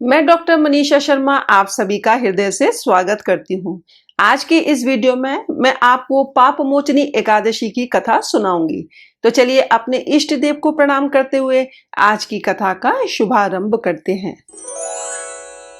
मैं डॉक्टर मनीषा शर्मा आप सभी का हृदय से स्वागत करती हूँ। आज की इस वीडियो में मैं आपको पाप मोचनी एकादशी की कथा सुनाऊंगी। तो चलिए अपने इष्ट देव को प्रणाम करते हुए आज की कथा का शुभारंभ करते हैं।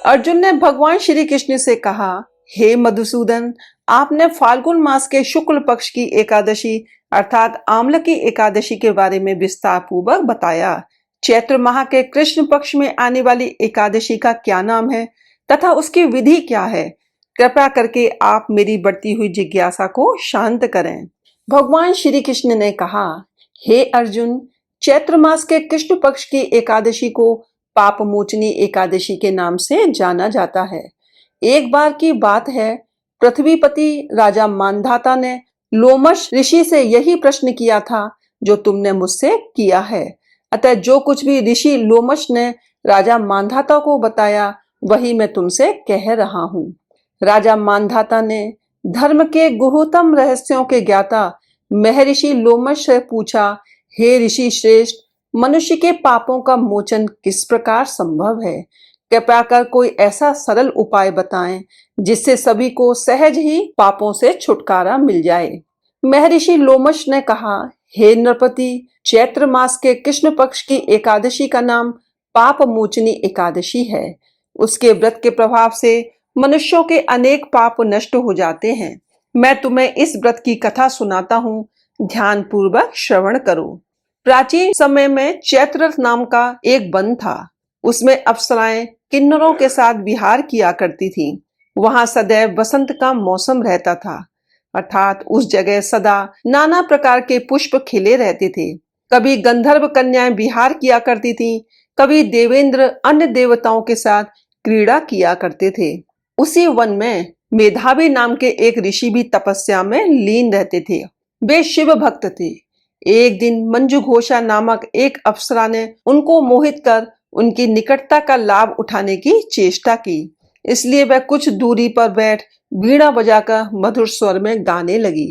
अर्जुन ने भगवान श्री कृष्ण से कहा, हे मधुसूदन, आपने फाल्गुन मास के शुक्ल पक्ष की एकादशी अर्थात आम्ल की एकादशी के बारे में विस्तार पूर्वक बताया। चैत्र माह के कृष्ण पक्ष में आने वाली एकादशी का क्या नाम है तथा उसकी विधि क्या है? कृपया करके आप मेरी बढ़ती हुई जिज्ञासा को शांत करें। भगवान श्री कृष्ण ने कहा, हे अर्जुन, चैत्र मास के कृष्ण पक्ष की एकादशी को पाप मोचनी एकादशी के नाम से जाना जाता है। एक बार की बात है, पृथ्वीपति राजा मानधाता ने लोमश ऋषि से यही प्रश्न किया था जो तुमने मुझसे किया है। अतः जो कुछ भी ऋषि लोमश ने राजा मानधाता को बताया वही मैं तुमसे कह रहा हूँ। राजा मानधाता ने धर्म के गुहतम रहस्यों के ज्ञाता महर्षि लोमश से पूछा, हे ऋषि श्रेष्ठ, मनुष्य के पापों का मोचन किस प्रकार संभव है? कृपया कर कोई ऐसा सरल उपाय बताएं जिससे सभी को सहज ही पापों से छुटकारा मिल जाए। महर्षि लोमश ने कहा, हे नृपति, चैत्र मास के कृष्ण पक्ष की एकादशी का नाम पाप मोचनी एकादशी है। उसके व्रत के प्रभाव से मनुष्यों के अनेक पाप नष्ट हो जाते हैं। मैं तुम्हें इस व्रत की कथा सुनाता हूँ, ध्यान पूर्वक श्रवण करो। प्राचीन समय में चैत्र नाम का एक वन था। उसमें अप्सराएं किन्नरों के साथ विहार किया करती थीं। वहां सदैव बसंत का मौसम रहता था, अर्थात उस जगह सदा नाना प्रकार के पुष्प खिले रहते थे। कभी गंधर्व कन्याएं विहार किया करती थीं, कभी देवेंद्र अन्य देवताओं के साथ क्रीड़ा किया करते थे। उसी वन में मेधावी नाम के एक ऋषि भी तपस्या में लीन रहते थे। वे शिव भक्त थे। एक दिन मंजू घोषा नामक एक अप्सरा ने उनको मोहित कर उनकी निकटता का लाभ उठाने की चेष्टा की। इसलिए वह कुछ दूरी पर बैठ वीणा बजाकर मधुर स्वर में गाने लगी।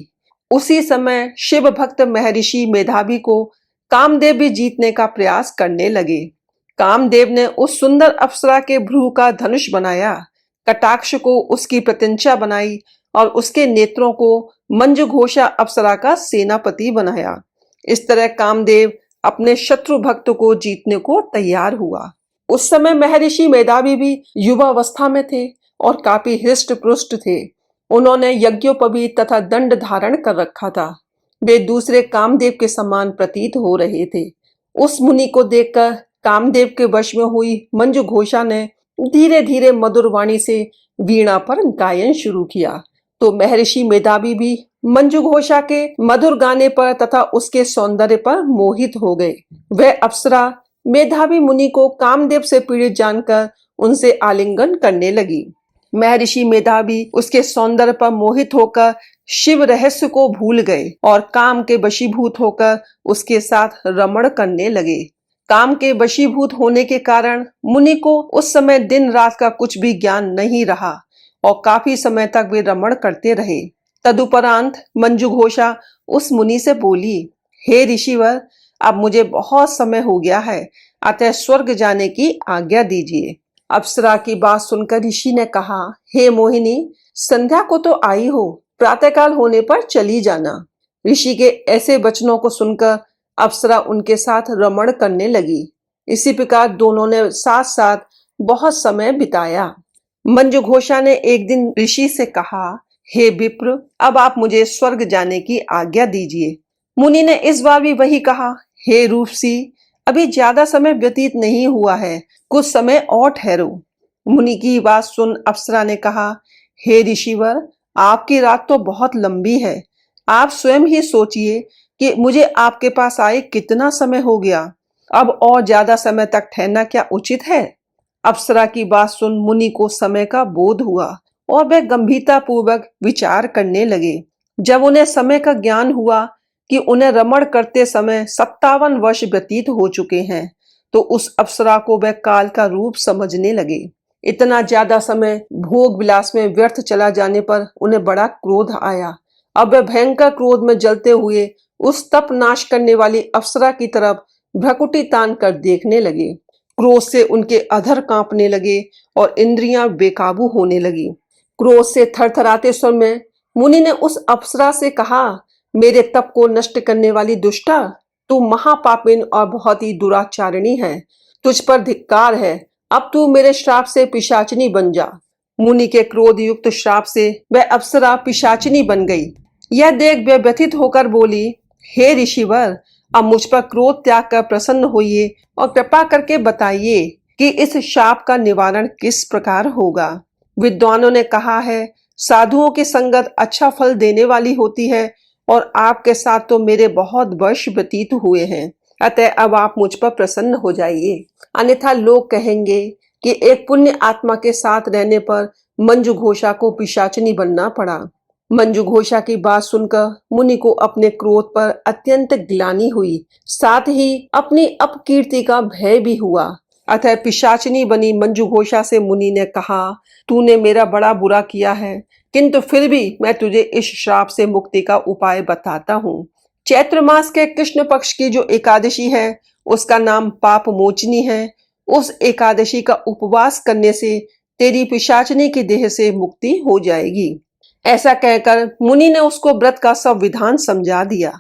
उसी समय शिव भक्त महर्षि मेधावी को कामदेव भी जीतने का प्रयास करने लगे। कामदेव ने उस सुंदर अप्सरा के भ्रू का धनुष बनाया, कटाक्ष को उसकी प्रत्यंचा बनाई और उसके नेत्रों को मंजू घोषा अप्सरा का सेनापति बनाया। इस तरह कामदेव अपने शत्रु भक्त को जीतने को तैयार हुआ। उस समय महर्षि मेधावी भी युवावस्था में थे और काफी हृष्ट पुष्ट थे। उन्होंने यज्ञोपवीत तथा दंड धारण कर रखा था। वे दूसरे कामदेव के समान प्रतीत हो रहे थे। उस मुनि को देखकर कामदेव के वश में हुई मंजू घोषा ने धीरे धीरे मधुर वाणी से वीणा पर गायन शुरू किया। तो महर्षि मेधावी भी मंजू घोषा के मधुर गाने पर तथा उसके सौंदर्य पर मोहित हो गए। वह अप्सरा मेधावी मुनि को कामदेव से पीड़ित जानकर उनसे आलिंगन करने लगी। महर्षि मेधावी उसके सौंदर्य पर मोहित होकर शिव रहस्य को भूल गए और काम के वशीभूत होकर उसके साथ रमण करने लगे। काम के वशीभूत होने के कारण मुनि को उस समय दिन रात का कुछ भी ज्ञान नहीं रहा और काफी समय तक वे रमण करते रहे। तदुपरांत मंजू घोषा उस मुनि से बोली, हे ऋषिवर, अब मुझे बहुत समय हो गया है, अतः स्वर्ग जाने की आज्ञा दीजिए। अप्सरा की बात सुनकर ऋषि ने कहा, हे मोहिनी, संध्या को तो आई हो, प्रातःकाल होने पर चली जाना। ऋषि के ऐसे वचनों को सुनकर अप्सरा उनके साथ रमण करने लगी। इसी प्रकार दोनों ने साथ साथ बहुत समय बिताया। मंजू घोषा ने एक दिन ऋषि से कहा, हे विप्र, अब आप मुझे स्वर्ग जाने की आज्ञा दीजिए। मुनि ने इस बार भी वही कहा, हे रूपसी, अभी ज्यादा समय व्यतीत नहीं हुआ है, कुछ समय और ठहरो। मुनि की बात सुन अप्सरा ने कहा, हे ऋषिवर, आपकी रात तो बहुत लंबी है। आप स्वयं ही सोचिए कि मुझे आपके पास आए कितना समय हो गया। अब और ज्यादा समय तक ठहरना क्या उचित है? अप्सरा की बात सुन मुनि को समय का बोध हुआ और वे गंभीरता पूर्वक विचार करने लगे। जब उन्हें समय का ज्ञान हुआ कि उन्हें रमण करते समय 57 वर्ष व्यतीत हो चुके हैं, तो उस अप्सरा को वह काल का रूप समझने लगे। इतना ज्यादा समय भोग विलास में व्यर्थ चला जाने पर उन्हें बड़ा क्रोध आया। अब वे भयंकर क्रोध में जलते हुए उस तप नाश करने वाली अप्सरा की तरफ भ्रकुटी तान कर देखने लगे। क्रोध से उनके अधर कांपने लगे और इंद्रियां बेकाबू होने लगी। क्रोध से थरथराते स्वर में मुनि ने उस अप्सरा से कहा, मेरे तप को नष्ट करने वाली दुष्टा, तू महापापिन और बहुत ही दुराचारिणी है। तुझ पर धिक्कार है। अब तू मेरे श्राप से पिशाचिनी बन जा। मुनि के क्रोध युक्त श्राप से वह अप्सरा पिशाचिनी बन गई। यह देख वह व्यथित होकर बोली, हे ऋषिवर, अब मुझ पर क्रोध त्याग कर प्रसन्न होइए और कृपा करके बताइए कि इस शाप का निवारण किस प्रकार होगा। विद्वानों ने कहा है, साधुओं की संगत अच्छा फल देने वाली होती है और आपके साथ तो मेरे बहुत वर्ष व्यतीत हुए हैं, अतः अब आप मुझ पर प्रसन्न हो जाइए, अन्यथा लोग कहेंगे कि एक पुण्य आत्मा के साथ रहने पर मंजू घोषा को पिशाचिनी बनना पड़ा। मंजू घोषा की बात सुनकर मुनि को अपने क्रोध पर अत्यंत ग्लानि हुई, साथ ही अपनी अपकीर्ति का भय भी हुआ। अतः पिशाचिनी बनी मंजू घोषा से मुनि ने कहा, तूने मेरा बड़ा बुरा किया है, किंतु फिर भी मैं तुझे इस श्राप से मुक्ति का उपाय बताता हूँ। चैत्र मास के कृष्ण पक्ष की जो एकादशी है उसका नाम पाप मोचनी है। उस एकादशी का उपवास करने से तेरी पिशाचिनी की देह से मुक्ति हो जाएगी। ऐसा कहकर मुनि ने उसको व्रत का सब विधान समझा दिया।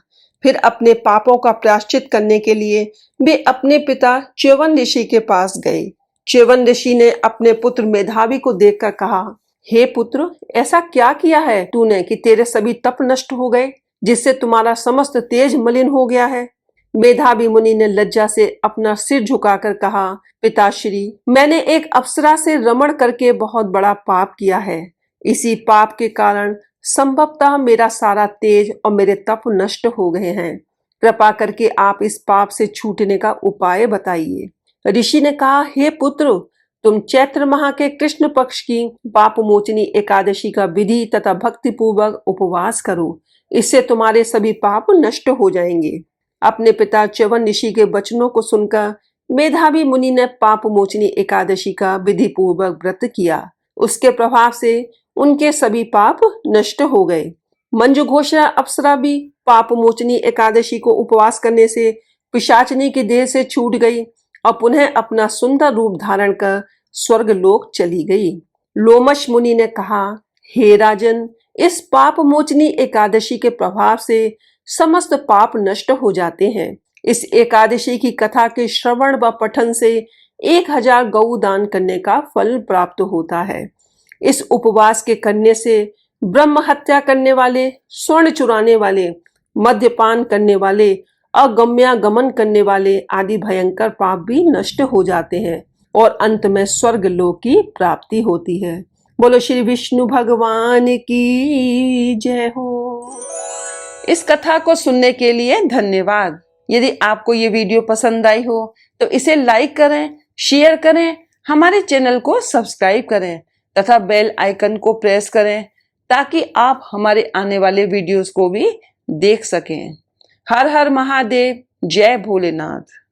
फिर अपने पापों का प्रायश्चित करने के लिए वे अपने पिता च्यवन ऋषि के पास गए। च्यवन ऋषि ने अपने पुत्र मेधावी को देखकर कहा, हे पुत्र, ऐसा क्या किया है तूने कि तेरे सभी तप नष्ट हो गए, जिससे तुम्हारा समस्त तेज मलिन हो गया है। मेधावी मुनि ने लज्जा से अपना सिर झुकाकर कहा, पिताश्री, मैंने एक अप्सरा से रमण करके बहुत बड़ा पाप किया है। इसी पाप के कारण संभवतः मेरा सारा तेज और मेरे तप नष्ट हो गए हैं। कृपा करके आप इस पाप से छूटने का उपाय बताइए। ऋषि ने कहा, हे पुत्र, तुम चैत्र माह के कृष्ण पक्ष की पाप मोचनी एकादशी का विधि तथा भक्ति पूर्वक उपवास करो, इससे तुम्हारे सभी पाप नष्ट हो जाएंगे। अपने पिता च्यवन ऋषि के वचनों को सुनकर मेधावी मुनि ने पाप मोचनी एकादशी का विधि पूर्वक व्रत किया। उसके प्रभाव से उनके सभी पाप नष्ट हो गए। मंजू घोषा अप्सरा भी पाप मोचनी एकादशी को उपवास करने से पिशाचिनी की देह से छूट गई और पुनः अपना सुंदर रूप धारण कर स्वर्ग लोक चली गई। लोमश मुनि ने कहा, हे राजन, इस पाप मोचनी एकादशी के प्रभाव से समस्त पाप नष्ट हो जाते हैं। इस एकादशी की कथा के श्रवण व पठन से 1000 गौ दान करने का फल प्राप्त होता है। इस उपवास के करने से ब्रह्म हत्या करने वाले, स्वर्ण चुराने वाले, मद्यपान करने वाले, अगम्यागमन करने वाले आदि भयंकर पाप भी नष्ट हो जाते हैं और अंत में स्वर्ग लोक की प्राप्ति होती है। बोलो श्री विष्णु भगवान की जय हो। इस कथा को सुनने के लिए धन्यवाद। यदि आपको ये वीडियो पसंद आई हो तो इसे लाइक करें, शेयर करें, हमारे चैनल को सब्सक्राइब करें तथा बेल आइकन को प्रेस करें ताकि आप हमारे आने वाले वीडियोस को भी देख सकें। हर हर महादेव, जय भोलेनाथ।